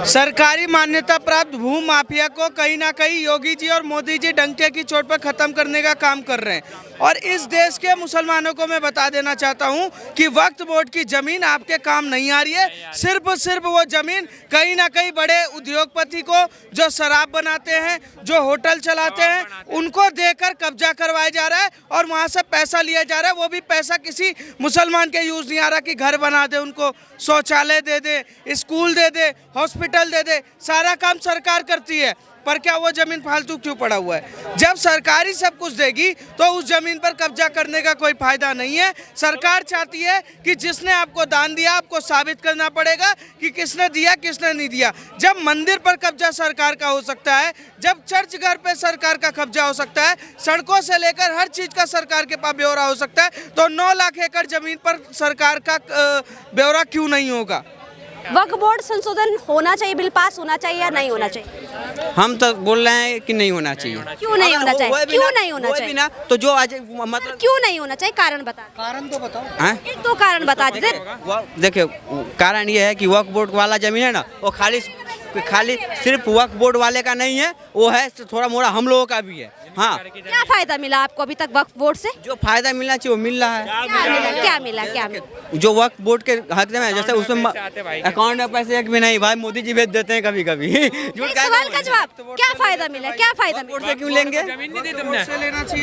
सरकारी मान्यता प्राप्त भू माफिया को कहीं ना कहीं योगी जी और मोदी जी डंके की चोट पर खत्म करने का काम कर रहे हैं। और इस देश के मुसलमानों को मैं बता देना चाहता हूं कि वक्फ बोर्ड की जमीन आपके काम नहीं आ रही है। सिर्फ वो जमीन कहीं ना कहीं बड़े उद्योगपति को, जो शराब बनाते हैं, जो होटल चलाते हैं, उनको देकर कब्जा करवाया जा रहा है और वहां से पैसा लिया जा रहा है। वो भी पैसा किसी मुसलमान के यूज नहीं आ रहा कि घर बना दे, उनको शौचालय दे दे, स्कूल दे दे, हॉस्पिटल दे दे, सारा काम सरकार करती है। पर क्या वो जमीन फालतू क्यों पड़ा हुआ है? जब सरकार ही सब कुछ देगी तो उस जमीन पर कब्जा करने का कोई फायदा नहीं है। सरकार चाहती है कि जिसने आपको दान दिया आपको साबित करना पड़ेगा कि किसने दिया किसने नहीं दिया। जब मंदिर पर कब्जा सरकार का हो सकता है, जब चर्च घर पे सरकार का कब्जा हो सकता है, सड़कों से लेकर हर चीज का सरकार के पास ब्यौरा हो सकता है, तो 9 लाख एकड़ जमीन पर सरकार का ब्यौरा क्यों नहीं होगा? वक्फ बोर्ड संशोधन होना चाहिए, बिल पास होना चाहिए या नहीं होना चाहिए? हम तो बोल रहे हैं कि नहीं होना चाहिए। क्यों नहीं होना चाहिए? क्यों नहीं होना चाहिए? ना तो जो आज मतलब क्यों नहीं होना चाहिए, कारण बता। कारण तो बताओ। एक दो कारण बता दे। देखिए, कारण ये है कि वक्फ बोर्ड वाला जमीन है ना, वो खाली सिर्फ वक्फ बोर्ड वाले का नहीं है, वो है थोड़ा मोड़ा हम लोगों का भी है। हाँ, क्या फायदा मिला आपको अभी तक वक्फ बोर्ड से? जो फायदा मिलना चाहिए वो मिल रहा है। क्या मिला? जो वक्फ बोर्ड के हक में, जैसे उसमें अकाउंट में पैसे एक भी नहीं, भाई मोदी जी भेज देते हैं कभी कभी। सवाल का जवाब, क्या फायदा मिला? क्या फायदा मिला? क्यों लेंगे?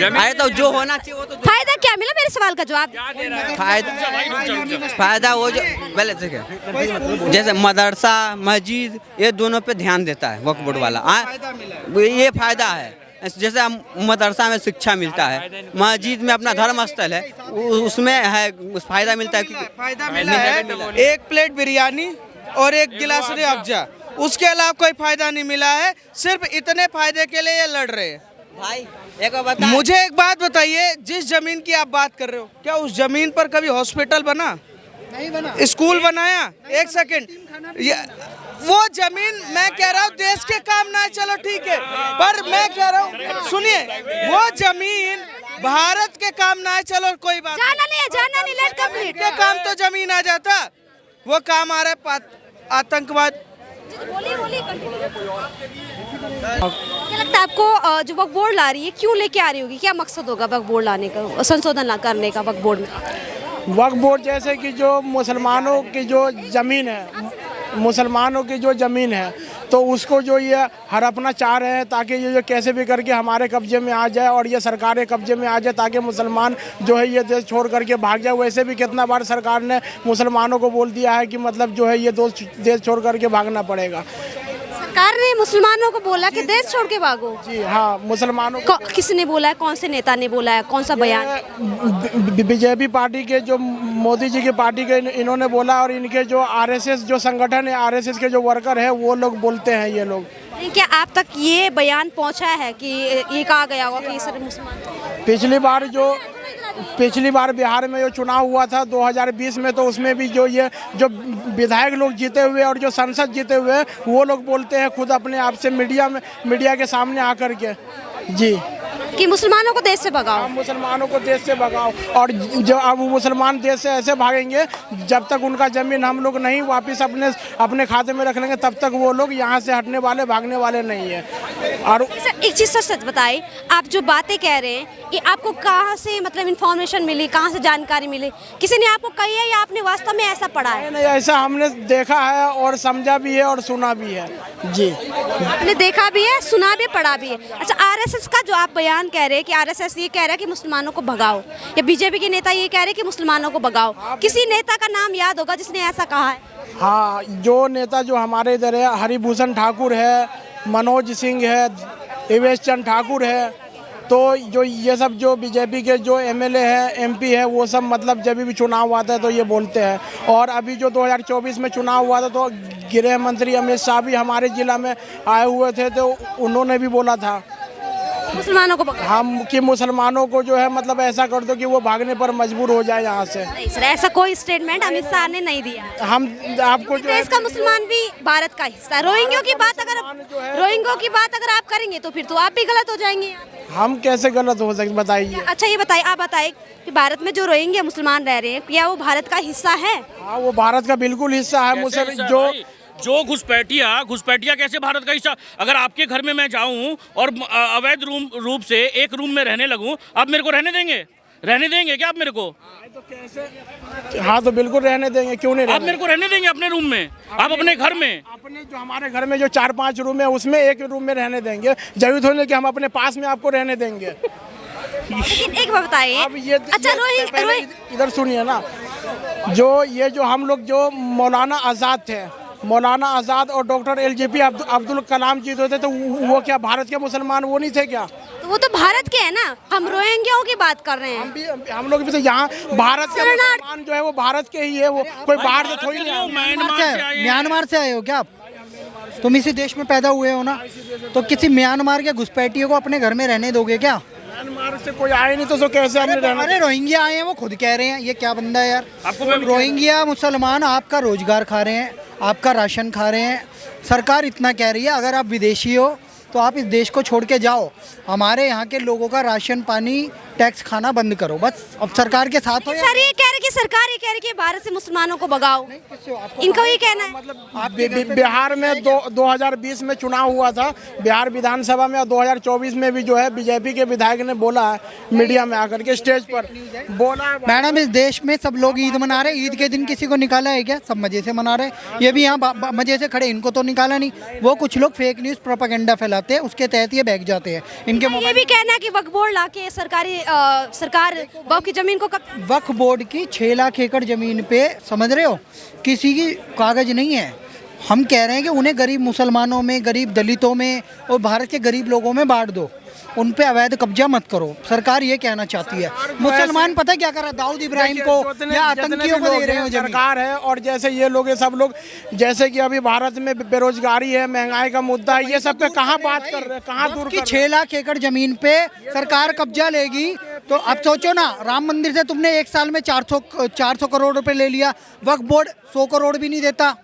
अरे तो जो होना चाहिए वो तो फायदा क्या मिला? मेरे सवाल का जवाब। फायदा वो जो पहले देखिए, जैसे मदरसा मस्जिद ये दोनों पे ध्यान देता है वक्फ बोर्ड वाला। ये फायदा है। जैसे हम मदरसा में शिक्षा मिलता है, मस्जिद में अपना धर्म स्थल है, उसमें है फायदा मिलता है। फायदा मिला है एक प्लेट बिरयानी और एक गिलास अफजा, उसके अलावा कोई फायदा नहीं मिला है। सिर्फ इतने फायदे के लिए ये लड़ रहे हैं। भाई एक मुझे एक बात बताइए, जिस जमीन की आप बात कर रहे हो, क्या उस जमीन पर कभी हॉस्पिटल बना? नहीं बना। स्कूल बनाया? एक सेकंड, वो जमीन मैं कह रहा हूँ देश के काम ना, चलो ठीक है, पर मैं कह रहा हूँ सुनिए, वो जमीन भारत के काम ना है, चलो कोई बात जाना नहीं, लेट कंप्लीट के काम तो जमीन आ जाता, वो काम आ रहा है आतंकवाद। क्या लगता है आपको जो वक्फ बोर्ड ला रही है, क्यों लेके आ रही होगी? क्या मकसद होगा वक्फ बोर्ड लाने का, संशोधन करने का वक्फ बोर्ड में? वक्फ बोर्ड जैसे कि जो मुसलमानों की जो ज़मीन है, मुसलमानों की जो ज़मीन है, तो उसको जो ये हड़पना चाह रहे हैं ताकि ये कैसे भी करके हमारे कब्जे में आ जाए और ये सरकार के कब्जे में आ जाए, ताकि मुसलमान जो है ये देश छोड़ करके भाग जाए। वैसे भी कितना बार सरकार ने मुसलमानों को बोल दिया है कि मतलब जो है ये देश छोड़ करके भागना पड़ेगा। सरकार ने मुसलमानों को बोला कि देश छोड़ के भागो? जी हाँ, मुसलमानों को। किसने बोला है? कौन से नेता ने बोला है? कौन सा बयान? बीजेपी पार्टी के जो मोदी जी की पार्टी के इन्होंने बोला, और इनके जो आरएसएस जो संगठन है, आरएसएस के जो वर्कर है, वो लोग बोलते हैं ये लोग। क्या आप तक ये बयान पहुंचा है कि ये कहा गया होगा कि सर मुसलमान? पिछली बार बिहार में जो चुनाव हुआ था 2020 में, तो उसमें भी जो विधायक लोग जीते हुए और जो सांसद जीते हुए, वो लोग बोलते हैं खुद अपने आप से मीडिया के सामने आकर के जी कि मुसलमानों को देश से भगाओ। मुसलमानों को देश से भगाओ। और जो अब मुसलमान देश से ऐसे भागेंगे, जब तक उनका जमीन हम लोग नहीं वापस अपने खाते में रख लेंगे, तब तक वो लोग यहाँ से हटने वाले, भागने वाले नहीं है। और एक चीज़ सच बताइए, आप जो बातें कह रहे हैं ये आपको कहाँ से मतलब इन्फॉर्मेशन मिली, कहाँ से जानकारी मिली? किसी ने आपको कही है या आपने वास्तव में ऐसा पढ़ा है? नहीं, ऐसा हमने देखा है और समझा भी है और सुना भी है जी। आपने देखा भी है, सुना भी, पढ़ा भी है। अच्छा, आरएसएस का जो आप बयान कह रहे हैं कि आरएसएस ये कह रहा है कि मुसलमानों को भगाओ, या बीजेपी के नेता ये कह रहे हैं कि मुसलमानों को भगाओ, किसी नेता का नाम याद होगा जिसने ऐसा कहा है? हाँ, जो नेता जो हमारे इधर है, हरिभूषण ठाकुर है, मनोज सिंह है, देवेश चंद ठाकुर है, तो जो ये सब जो बीजेपी के जो एमएलए है, एमपी है, वो सब मतलब जब भी चुनाव आता है तो ये बोलते हैं। और अभी जो 2024 में चुनाव हुआ था, तो गृह मंत्री अमित शाह भी हमारे जिला में आए हुए थे, तो उन्होंने भी बोला था मुसलमानों को हम कि मुसलमानों को जो है मतलब ऐसा कर दो कि वो भागने पर मजबूर हो जाए यहाँ से। नहीं सर, ऐसा कोई स्टेटमेंट अमित शाह ने नहीं दिया। हम आपको जो देश का मुसलमान भी भारत का हिस्सा। रोहिंग्यों की बात अगर आप करेंगे तो फिर तो आप भी गलत हो जाएंगे। हम कैसे गलत हो सकते, बताइए। अच्छा ये बताइए, आप बताइए कि भारत में जो रोहिंग्या मुसलमान रह रहे हैं, क्या वो भारत का हिस्सा है? हाँ, वो भारत का बिल्कुल हिस्सा है। जो घुसपैठिया कैसे भारत का हिस्सा? अगर आपके घर में मैं जाऊं और अवैध रूप से एक रूम में रहने लगूं, आप मेरे को रहने देंगे? रहने देंगे क्या आप मेरे को? हाँ तो बिल्कुल रहने देंगे, क्यों नहीं? आप मेरे को रहने देंगे अपने रूम में? आप अपने घर में? अपने जो हमारे घर में जो 4-5 रूम है उसमें एक रूम में रहने देंगे, जरूरी थोड़ी ना कि हम अपने पास में आपको रहने देंगे। लेकिन एक बात बताइए, अब ये अच्छा रोहिंग इधर सुनिए ना, जो हम लोग जो मौलाना आज़ाद थे, मौलाना आज़ाद और डॉक्टर एलजेपी अब्दुल कलाम जी जो थे, तो वो क्या भारत के मुसलमान वो नहीं थे क्या? तो वो तो भारत के हैं ना, हम रोहिंग्याओं की बात कर रहे हैं। हम लोग भी तो यहाँ भारत के मुसलमान जो है वो भारत के ही है, वो कोई बाहर से थोड़ी नहीं। म्यांमार से आए हो क्या आप? तुम इसी देश में पैदा हुए हो ना, तो किसी म्यांमार के घुसपैठियों को अपने घर में रहने दोगे क्या? म्यांमार से कोई आए नहीं तो कैसे हमने रहना? अरे रोहिंग्या आए हैं, वो खुद कह रहे हैं, ये क्या बंदा है यार? रोहिंग्या मुसलमान आपका रोजगार खा रहे हैं, आपका राशन खा रहे हैं। सरकार इतना कह रही है अगर आप विदेशी हो तो आप इस देश को छोड़ के जाओ, हमारे यहाँ के लोगों का राशन पानी टैक्स खाना बंद करो, बस। अब सरकार के साथ हो या सर ये कह रहे कि सरकार ये कह रही कि भारत से मुसलमानों को भगाओ, इनका ये कहना है। मतलब बिहार में 2020 में चुनाव हुआ था, बिहार विधानसभा में, और 2024 में भी जो है बीजेपी के विधायक ने बोला है मीडिया में आकर के स्टेज पर बोला, मैडम इस देश में सब लोग ईद मना रहे, ईद के दिन किसी को निकाला है क्या? सब मजे से मना रहे, ये भी यहाँ मजे से खड़े, इनको तो निकाला नहीं। वो कुछ लोग फेक न्यूज़ प्रोपेगेंडा फैलाते हैं, उसके तहत ये बैठ जाते हैं। इनके ये भी कहना है कि वक्फ बोर्ड लाके सरकार वक्फ की जमीन को वक्फ बोर्ड की 6 लाख एकड़ जमीन पे, समझ रहे हो, किसी की कागज नहीं है। हम कह रहे हैं कि उन्हें गरीब मुसलमानों में, गरीब दलितों में और भारत के गरीब लोगों में बांट दो, उन पे अवैध कब्जा मत करो। सरकार ये कहना चाहती है। मुसलमान पता क्या कर रहा है? दाऊद इब्राहिम को या आतंकियों को दे रहे हो सरकार है। और जैसे ये लोग, ये सब लोग, जैसे कि अभी भारत में बेरोजगारी है, महंगाई का मुद्दा है, ये सब पे कहाँ बात कर रहे हैं, कहाँ दूर की 6 लाख एकड़ जमीन पे सरकार कब्जा लेगी। तो अब सोचो ना, राम मंदिर से तुमने एक साल में 400 करोड़ रुपए ले लिया, वक्फ बोर्ड 100 करोड़ भी नहीं देता।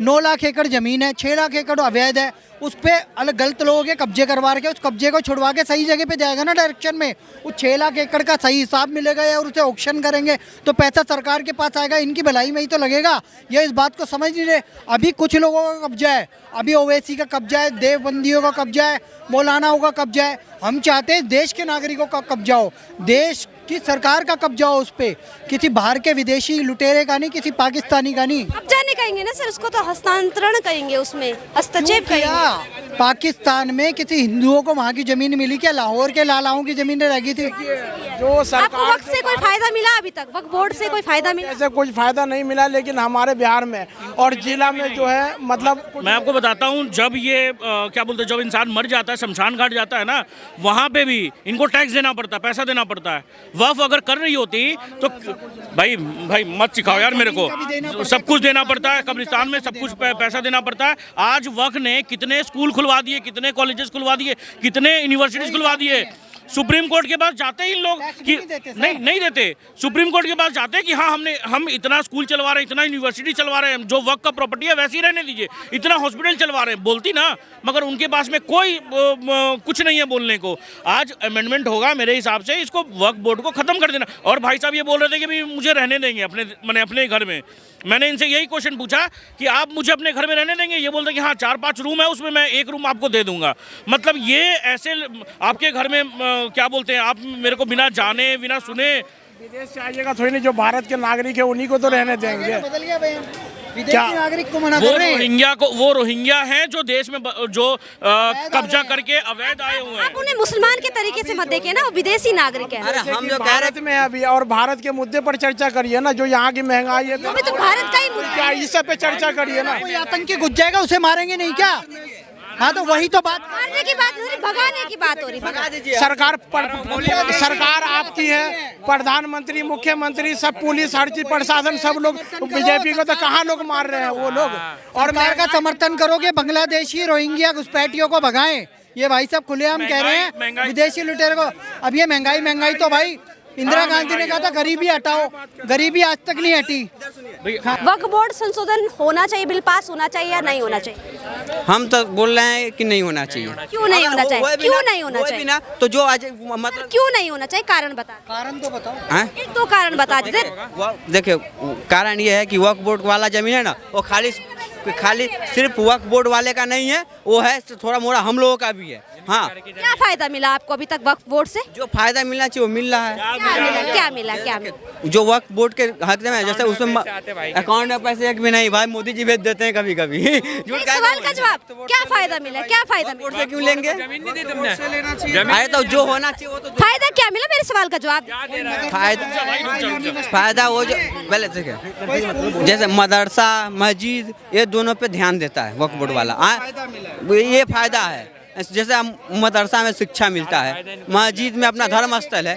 9 लाख एकड़ जमीन है, 6 लाख एकड़ अवैध है, उस पे अलग गलत लोगों के कब्जे करवा के उस कब्जे को छुड़वा के सही जगह पे जाएगा ना डायरेक्शन में, उस 6 लाख एकड़ का सही हिसाब मिलेगा या उसे ऑक्शन करेंगे तो पैसा सरकार के पास आएगा, इनकी भलाई में ही तो लगेगा। ये इस बात को समझ नहीं रहे। अभी कुछ लोगों का कब्जा है, अभी ओवैसी का कब्जा है, देवबंदियों का कब्जा है, मौलानाओं का कब्जा है। हम चाहते हैं देश के नागरिकों का कब्जा हो, देश की सरकार का कब्जा हो उस पे, किसी बाहर के विदेशी लुटेरे का नहीं, किसी पाकिस्तानी का नहीं। कब्जा नहीं कहेंगे ना सर, उसको तो हस्तांतरण कहेंगे, उसमें हस्तक्षेप कहेंगे। पाकिस्तान में किसी हिंदुओं को वहाँ की जमीन मिली क्या? लाहौर के लालाओं की जमीनें रह गई थी। जो आपको वक्त से कोई फायदा मिला अभी तक? वक्फ बोर्ड से कोई फायदा मिला? ऐसे कुछ फायदा नहीं मिला, लेकिन हमारे बिहार में और जिला में जो है, मतलब मैं आपको बताता हूँ, जब ये क्या बोलते हैं, जब इंसान मर जाता है, शमशान घाट जाता है ना, वहाँ पे भी इनको टैक्स देना पड़ता है, पैसा देना पड़ता है। वक्फ अगर कर रही होती तो भाई मत सिखाओ यार मेरे को, सब कुछ देना पड़ता है, कब्रिस्तान में सब कुछ पैसा देना पड़ता है। आज वक्फ ने कितने स्कूल खुलवा दिए, कितने कॉलेजेस खुलवा दिए, कितने यूनिवर्सिटीज खुलवा दिए। सुप्रीम कोर्ट के पास जाते हैं इन लोग कि नहीं देते। सुप्रीम कोर्ट के पास जाते हैं कि हाँ हम इतना स्कूल चलवा रहे हैं, इतना यूनिवर्सिटी चलवा रहे हैं, जो वक्त का प्रॉपर्टी है वैसे ही रहने दीजिए, इतना हॉस्पिटल चलवा रहे हैं, बोलती ना, मगर उनके पास में कोई कुछ नहीं है बोलने को। आज अमेंडमेंट होगा मेरे हिसाब से, इसको वक्फ बोर्ड को खत्म कर देना। और भाई साहब ये बोल रहे थे कि भाई मुझे रहने देंगे अपने घर में। मैंने इनसे यही क्वेश्चन पूछा कि आप मुझे अपने घर में रहने देंगे? ये बोलते कि हाँ 4-5 रूम है, उसमें मैं एक रूम आपको दे दूंगा। मतलब ये ऐसे आपके घर में क्या बोलते हैं, आप मेरे को बिना जाने बिना सुने विदेश से आइएगा थोड़ी नहीं, जो भारत के नागरिक है उन्हीं को तो रहने देंगे। विदेशी नागरिक को मना कर रहे हैं। वो रोहिंग्या हैं जो देश में जो कब्जा करके अवैध आए हुए हैं। आप उन्हें मुसलमान के तरीके से मत देखिए ना, वो विदेशी नागरिक है। अरे हम जो कह भारत में अभी, और भारत के मुद्दे पर चर्चा करिए ना, जो यहाँ की महंगाई है, अभी तो भारत का ही मुद्दा क्या इस सब पे चर्चा करिए ना। कोई आतंकी घुस जाएगा, उसे मारेंगे नहीं क्या? हाँ तो वही तो बात, मारने की बात नहीं, भगाने की बात हो रही। भगा दीजिए। सरकार आपकी है, प्रधानमंत्री, मुख्यमंत्री, सब पुलिस, हर चीज, प्रशासन, सब लोग बीजेपी को तो कहाँ लोग मार रहे हैं वो लोग। और सरकार का समर्थन करोगे, बांग्लादेशी रोहिंग्या घुसपैठियों को भगाएं। ये भाई साहब खुलेआम कह रहे हैं विदेशी लुटेरे को। अब ये महंगाई तो भाई इंदिरा गांधी ने कहा था गरीबी हटाओ, गरीबी आज तक नहीं हटी। वक्फ बोर्ड संशोधन होना चाहिए, बिल पास होना चाहिए या नहीं होना चाहिए? हम तो बोल रहे हैं कि नहीं होना चाहिए। क्यों नहीं होना चाहिए? क्यों नहीं होना चाहिए? ना तो जो आज मतलब क्यों नहीं होना चाहिए, कारण बता। कारण तो बताओ। एक दो कारण बता दीजिए। देखिए कारण ये है कि वक्फ बोर्ड वाला जमीन है ना, वो खाली खाली सिर्फ वक्फ बोर्ड वाले का नहीं है, वो है थोड़ा मोड़ा हम लोगों का भी है। हाँ, क्या फायदा मिला आपको अभी तक वक्फ बोर्ड से? जो फायदा मिलना चाहिए वो मिल रहा है। क्या मिला? जो वक्फ बोर्ड के हक में, जैसे उसमें अकाउंट में पैसे एक भी नहीं भाई, मोदी जी भेज देते हैं कभी कभी। सवाल का जवाब, क्या फायदा मिला? क्या फायदा बोर्ड मिला? से क्यों लेंगे? अरे तो जो होना चाहिए वो तो फायदा क्या मिला? मेरे सवाल का जवाब। फायदा वो जो पहले से क्या, जैसे मदरसा मस्जिद ये दोनों पे ध्यान देता है वक्फ बोर्ड वाला। ये फायदा है। जैसे मदरसा में शिक्षा मिलता है, मस्जिद में अपना धर्म स्थल है,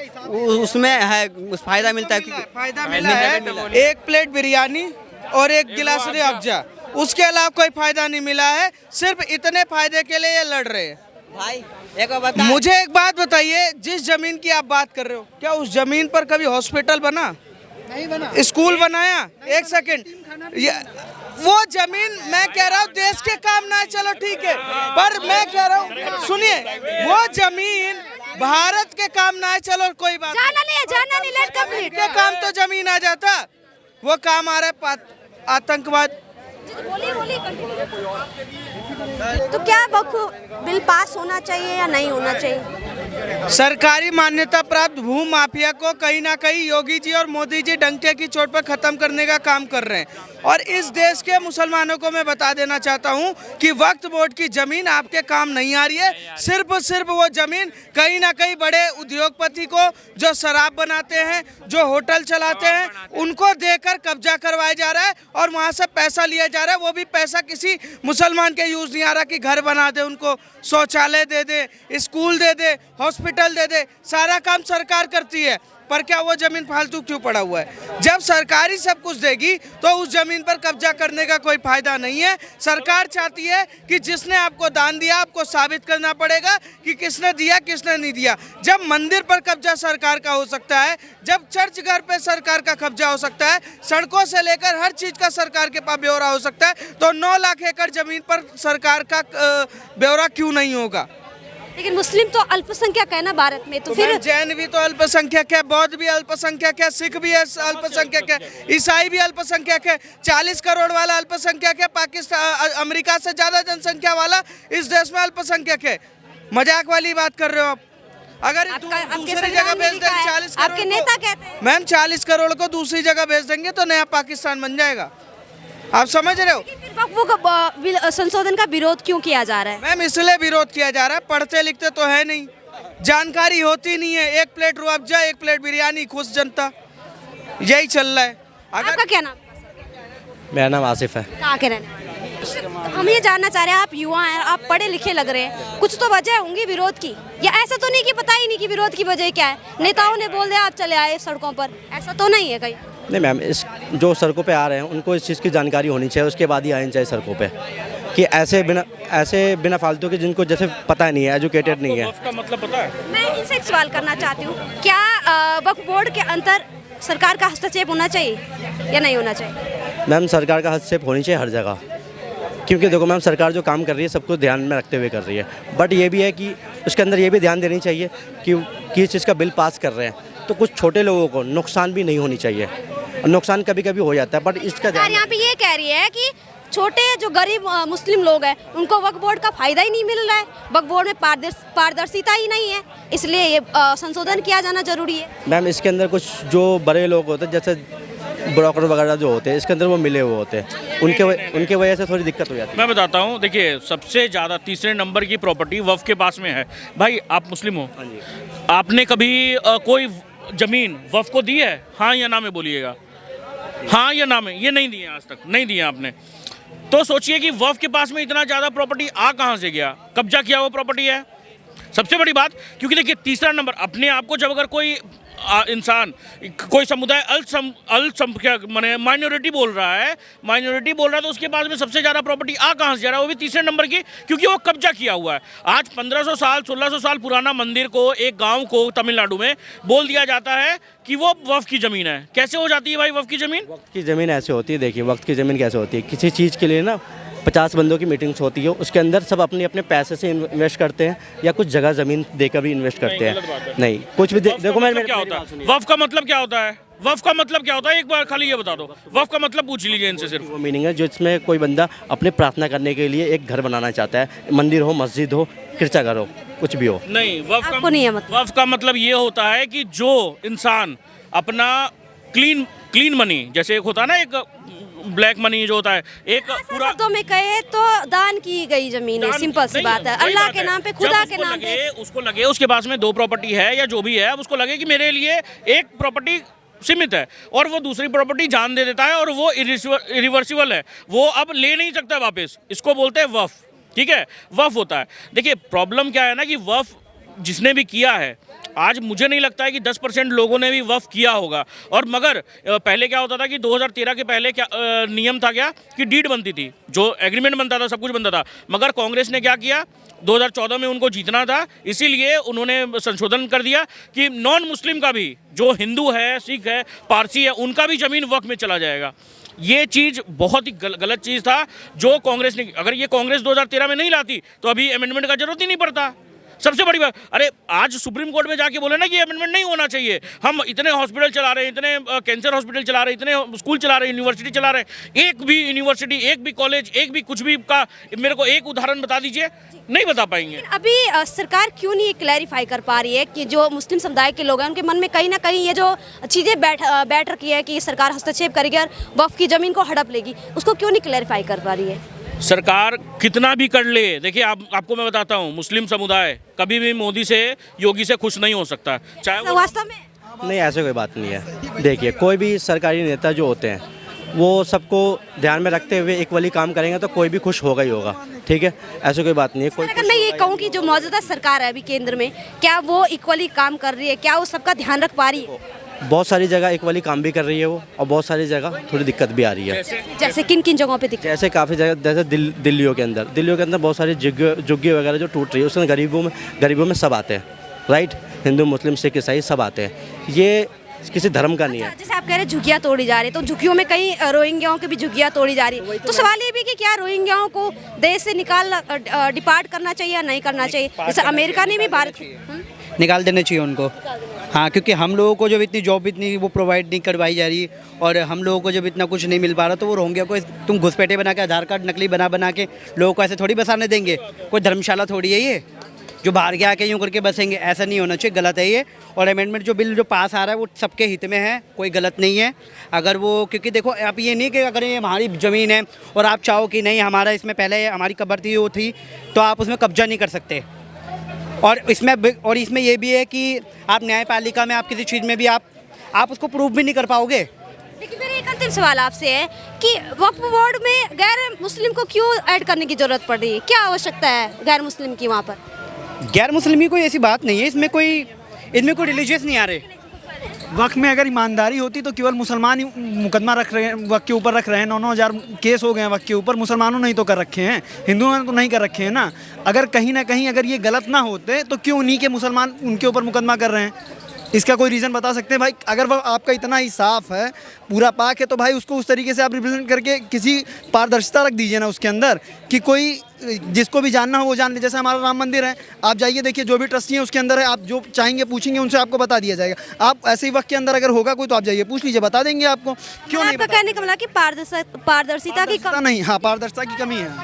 उसमें है फायदा मिलता है। फायदा मिला है एक प्लेट बिरयानी और एक गिलास अफजा, उसके अलावा कोई फायदा नहीं मिला है। सिर्फ इतने फायदे के लिए ये लड़ रहे हैं। भाई एक बात मुझे एक बात बताइए, जिस जमीन की आप बात कर रहे हो, क्या उस जमीन पर कभी हॉस्पिटल बना? नहीं बना। स्कूल बनाया? एक सेकंड, वो जमीन मैं कह रहा हूँ देश के काम ना है, चलो ठीक है, पर मैं कह रहा हूँ सुनिए, वो जमीन भारत के काम ना है, चलो कोई बात जाना नहीं, लेट कंप्लीट। के काम तो जमीन आ जाता, वो काम आ रहा है आतंकवाद। तो क्या वक्फ बिल पास होना चाहिए या नहीं होना चाहिए? सरकारी मान्यता प्राप्त भू माफिया को कहीं ना कहीं योगी जी और मोदी जी डंके की चोट पर खत्म करने का काम कर रहे हैं। और इस देश के मुसलमानों को मैं बता देना चाहता हूं कि वक्फ बोर्ड की जमीन आपके काम नहीं आ रही है। सिर्फ वो जमीन कहीं ना कहीं बड़े उद्योगपति को, जो शराब बनाते हैं, जो होटल चलाते हैं, उनको देकर कब्जा करवाया जा रहा है और वहां से पैसा लिया जा रहा है। वो भी पैसा किसी मुसलमान के यूज नहीं आ रहा कि घर बना दे, उनको शौचालय दे दे, स्कूल दे दे, हॉस्पिटल दे दे, सारा काम सरकार करती है। पर क्या वो जमीन फालतू क्यों पड़ा हुआ है? जब सरकारी सब कुछ देगी तो उस जमीन पर कब्जा करने का कोई फायदा नहीं है। सरकार चाहती है कि जिसने आपको दान दिया आपको साबित करना पड़ेगा कि किसने दिया किसने नहीं दिया। जब मंदिर पर कब्जा सरकार का हो सकता है, जब चर्च घर पे सरकार का कब्जा हो सकता है, सड़कों से लेकर हर चीज का सरकार के पास ब्यौरा हो सकता है, तो 9 लाख एकड़ जमीन पर सरकार का ब्यौरा क्यों नहीं होगा? लेकिन मुस्लिम तो अल्पसंख्यक है ना भारत में, तो फिर जैन भी तो अल्पसंख्यक है, बौद्ध भी अल्पसंख्यक है, सिख भी अल्पसंख्यक है, ईसाई भी अल्पसंख्यक है। 40 करोड़ वाला अल्पसंख्यक है, पाकिस्तान अमेरिका से ज्यादा जनसंख्या वाला इस देश में अल्पसंख्यक है। मजाक वाली बात कर रहे हो आप? अगर दूसरी जगह भेज देंगे 40 करोड़, आपके नेता कहते हैं मैम 40 करोड़ को दूसरी जगह भेज देंगे तो नया पाकिस्तान बन जाएगा। आप समझ रहे हो? फिर वक्फ का संशोधन का विरोध क्यों किया जा रहा है? मैम इसलिए विरोध किया जा रहा है, पढ़ते लिखते तो है नहीं, जानकारी होती नहीं है। एक प्लेट रुअफ़ज़ा, एक प्लेट बिरयानी, खुश जनता, यही चल रहा है। आपका क्या नाम? मेरा नाम आसिफ है। कहाँ के रहने वाले? हम ये जानना चाह रहे हैं, आप युवा हैं, आप पढ़े लिखे लग रहे हैं, कुछ तो वजह होंगी विरोध की, या ऐसा तो नहीं कि पता ही नहीं कि विरोध की वजह क्या है? नेताओं ने बोल दिया आप चले आए सड़कों पर, ऐसा तो नहीं है कहीं? नहीं मैम, इस जो सड़कों पे आ रहे हैं उनको इस चीज़ की जानकारी होनी चाहिए, उसके बाद ही आनी चाहिए सड़कों पे, कि ऐसे बिना फालतू के जिनको जैसे पता नहीं है, एजुकेटेड नहीं है। वक्फ का मतलब पता है? मैं इनसे एक सवाल करना चाहती हूँ, क्या वक्फ बोर्ड के अंदर सरकार का हस्तक्षेप होना चाहिए या नहीं होना चाहिए? मैम सरकार का हस्तक्षेप होनी चाहिए हर जगह, क्योंकि देखो मैम सरकार जो काम कर रही है सबको ध्यान में रखते हुए कर रही है, बट ये भी है कि उसके अंदर ये भी ध्यान देनी चाहिए कि इस चीज़ का बिल पास कर रहे हैं तो कुछ छोटे लोगों को नुकसान भी नहीं होनी चाहिए। नुकसान कभी कभी हो जाता है, बट इसका सरकार यहाँ पे ये कह रही है कि छोटे जो गरीब मुस्लिम लोग हैं उनको वक्फ बोर्ड का फायदा ही नहीं मिल रहा है, वक्फ बोर्ड में पारदर्शिता ही नहीं है, इसलिए ये संशोधन किया जाना जरूरी है। मैम इसके अंदर कुछ जो बड़े लोग होते हैं, जैसे ब्रोकर वगैरह जो होते हैं, इसके अंदर वो मिले हुए होते हैं, उनके वजह से थोड़ी दिक्कत हो जाती है। मैं बताता हूँ, देखिए सबसे ज़्यादा तीसरे नंबर की प्रॉपर्टी वक्फ के पास में है। भाई आप मुस्लिम हो, आपने कभी कोई ज़मीन वक्फ को दी है? हाँ या ना में बोलिएगा, हाँ या ना में। ये नहीं दिए, आज तक नहीं दिए आपने। तो सोचिए कि वक्फ के पास में इतना ज़्यादा प्रॉपर्टी आ कहाँ से गया? कब्जा किया हुआ प्रॉपर्टी है सबसे बड़ी बात। क्योंकि देखिए तीसरा नंबर, अपने आप को जब अगर कोई इंसान, कोई समुदाय अल्पसंख्यक माने माइनॉरिटी बोल रहा है तो उसके पास में सबसे ज़्यादा प्रॉपर्टी आ कहाँ से जा रहा है? वो भी तीसरे नंबर की, क्योंकि वो कब्जा किया हुआ है। आज 1500 साल 1600 साल पुराना मंदिर को, एक गांव को तमिलनाडु में बोल दिया जाता है कि वो वक्फ की ज़मीन है। कैसे हो जाती है भाई वक्फ की ज़मीन? वक्त की ज़मीन ऐसे होती है, देखिए वक्त की ज़मीन कैसे होती है, किसी चीज़ के लिए ना 50 बंदों की मीटिंग्स होती है, उसके अंदर सब अपने अपने पैसे से इन्वेस्ट करते हैं या कुछ जगह ज़मीन देकर भी इन्वेस्ट करते हैं। नहीं कुछ भी देखो मैं क्या होता है वक्फ का मतलब क्या होता है? वफ का मतलब क्या होता है, एक बार खाली ये बता दो, वफ का मतलब पूछ लीजिए इनसे सिर्फ। वो मीनिंग है जो इसमें कोई बंदा अपने प्रार्थना करने के लिए एक घर बनाना चाहता है, मंदिर हो, मस्जिद हो, गिरजाघर हो, कुछ भी हो। नहीं, आपको नहीं है मतलब? वफ का मतलब ये होता है कि जो इंसान अपना क्लीन मनी, जैसे एक होता है ना, एक ब्लैक मनी जो होता है, एक पूरा शब्दों में कहे तो दान की गई जमीन है, सिंपल सी बात है, अल्लाह के नाम पे, खुदा के नाम पे। उसको लगे उसके पास में 2 प्रॉपर्टी है या जो भी है, अब उसको लगे कि मेरे लिए एक प्रॉपर्टी सीमित है और वो दूसरी प्रॉपर्टी जान दे देता है और वो इरिवर्सिबल है, वो अब ले नहीं सकता वापस, इसको बोलते हैं वफ। ठीक है, वफ होता है। देखिए प्रॉब्लम क्या है ना कि वफ जिसने भी किया है, आज मुझे नहीं लगता है कि 10% लोगों ने भी वफ किया होगा। और मगर पहले क्या होता था कि 2013 के पहले क्या नियम था क्या कि डीड बनती थी, जो एग्रीमेंट बनता था, सब कुछ बनता था। मगर कांग्रेस ने क्या किया, 2014 में उनको जीतना था, इसीलिए उन्होंने संशोधन कर दिया कि नॉन मुस्लिम का भी, जो हिंदू है, सिख है, पारसी है, उनका भी ज़मीन वक्फ में चला जाएगा। ये चीज़ बहुत ही गलत चीज़ था जो कांग्रेस ने, अगर ये कांग्रेस 2013 में नहीं लाती तो अभी अमेंडमेंट का जरूरत ही नहीं पड़ता। सबसे बड़ी बात, अरे आज सुप्रीम कोर्ट में जाके बोले ना कि अमेंडमेंट नहीं होना चाहिए, हम इतने हॉस्पिटल चला रहे हैं, इतने कैंसर हॉस्पिटल चला रहे हैं, इतने स्कूल चला रहे हैं, यूनिवर्सिटी चला रहे हैं, एक भी यूनिवर्सिटी, एक भी कॉलेज, एक भी कुछ भी का मेरे को एक उदाहरण बता दीजिए, नहीं बता पाएंगे। अभी सरकार क्यों नहीं क्लैरिफाई कर पा रही है कि जो मुस्लिम समुदाय के लोग हैं उनके मन में कहीं ना कहीं ये जो चीज़ें बैठ रखी है कि सरकार हस्तक्षेप करेगी और वक्फ की ज़मीन को हड़प लेगी, उसको क्यों नहीं क्लैरिफाई कर पा रही है? सरकार कितना भी कर ले, देखिए आपको मैं बताता हूँ, मुस्लिम समुदाय कभी भी मोदी से, योगी से खुश नहीं हो सकता, चाहे वो वास्तव में नहीं, ऐसे कोई बात नहीं है। देखिए कोई भी सरकारी नेता जो होते हैं वो सबको ध्यान में रखते हुए इक्वली काम करेंगे तो कोई भी खुश होगा ही होगा। ठीक है, ऐसे कोई बात नहीं है। कोई अगर मैं ये कहूँ कि जो मौजूदा सरकार है अभी केंद्र में, क्या वो इक्वली काम कर रही है, क्या वो सबका ध्यान रख पा रही है? बहुत सारी जगह इक्वली काम भी कर रही है वो, और बहुत सारी जगह थोड़ी दिक्कत भी आ रही है। जैसे किन किन जगहों पे दिक्कत? जैसे काफ़ी जगह, जैसे दिल्लियों के अंदर बहुत सारी झुग्गी वगैरह जो टूट रही है, उसमें गरीबों में सब आते हैं, राइट, हिंदू, मुस्लिम, सिख, ईसाई सब आते हैं। ये किसी धर्म का नहीं है। जैसे आप कह रहे हैं झुग्गियाँ तोड़ी जा रही है, तो झुग्गियों में कई रोहिंग्याओं की भी झुग्गियाँ तोड़ी जा रही है, तो सवाल ये भी कि क्या रोहिंग्याओं को देश से डिपार्ट करना चाहिए या नहीं करना चाहिए? जैसे अमेरिका ने भी भारत निकाल देना चाहिए उनको। हाँ, क्योंकि हम लोगों को जब इतनी जॉब इतनी वो प्रोवाइड नहीं करवाई जा रही और हम लोगों को जब इतना कुछ नहीं मिल पा रहा, तो वो रोहिंग्या को तुम घुसपैठे बना के, आधार कार्ड नकली बना के लोगों को ऐसे थोड़ी बसाने देंगे। कोई धर्मशाला थोड़ी है ये जो बाहर के आके यूँ करके बसेंगे, ऐसा नहीं होना चाहिए, गलत है ये। और अमेंडमेंट जो बिल जो पास आ रहा है वो सबके हित में है, कोई गलत नहीं है। अगर वो, क्योंकि देखो आप ये नहीं कि अगर ये हमारी ज़मीन है और आप चाहो कि नहीं हमारा इसमें पहले हमारी कब्र थी वो थी, तो आप उसमें कब्जा नहीं कर सकते। और इसमें ये भी है कि आप न्यायपालिका में, आप किसी चीज़ में भी आप उसको प्रूव भी नहीं कर पाओगे। लेकिन मेरा एक अंतिम सवाल आपसे है कि वक्फ बोर्ड में गैर मुस्लिम को क्यों ऐड करने की जरूरत पड़ रही है? क्या आवश्यकता है गैर मुस्लिम की वहाँ पर? गैर मुस्लिम की कोई ऐसी बात नहीं है, इसमें कोई रिलीजियस नहीं आ रहे। वक्त में अगर ईमानदारी होती तो केवल मुसलमान ही मुकदमा रख रहे हैं, वक्त के ऊपर रख रहे हैं। 9,000 केस हो गए हैं वक्त के ऊपर, मुसलमानों ने ही तो कर रखे हैं, हिंदुओं ने तो नहीं कर रखे हैं ना। अगर कहीं ना कहीं अगर ये गलत ना होते तो क्यों नहीं के मुसलमान उनके ऊपर मुकदमा कर रहे हैं? इसका कोई रीज़न बता सकते हैं भाई? अगर वह आपका इतना ही साफ है, पूरा पाक है, तो भाई उसको उस तरीके से आप रिप्रेजेंट करके किसी पारदर्शिता रख दीजिए ना उसके अंदर, कि कोई जिसको भी जानना हो वो जान ले। जैसे हमारा राम मंदिर है, आप जाइए देखिए, जो भी ट्रस्टी है उसके अंदर है, आप जो चाहेंगे पूछेंगे उनसे, आपको बता दिया जाएगा। आप ऐसे ही वक्त के अंदर अगर होगा कोई, तो आप जाइए पूछ लीजिए, बता देंगे आपको। क्यों नहीं? आपका कहने का मतलब कि पारदर्शिता की नहीं, हाँ, पारदर्शिता की कमी है।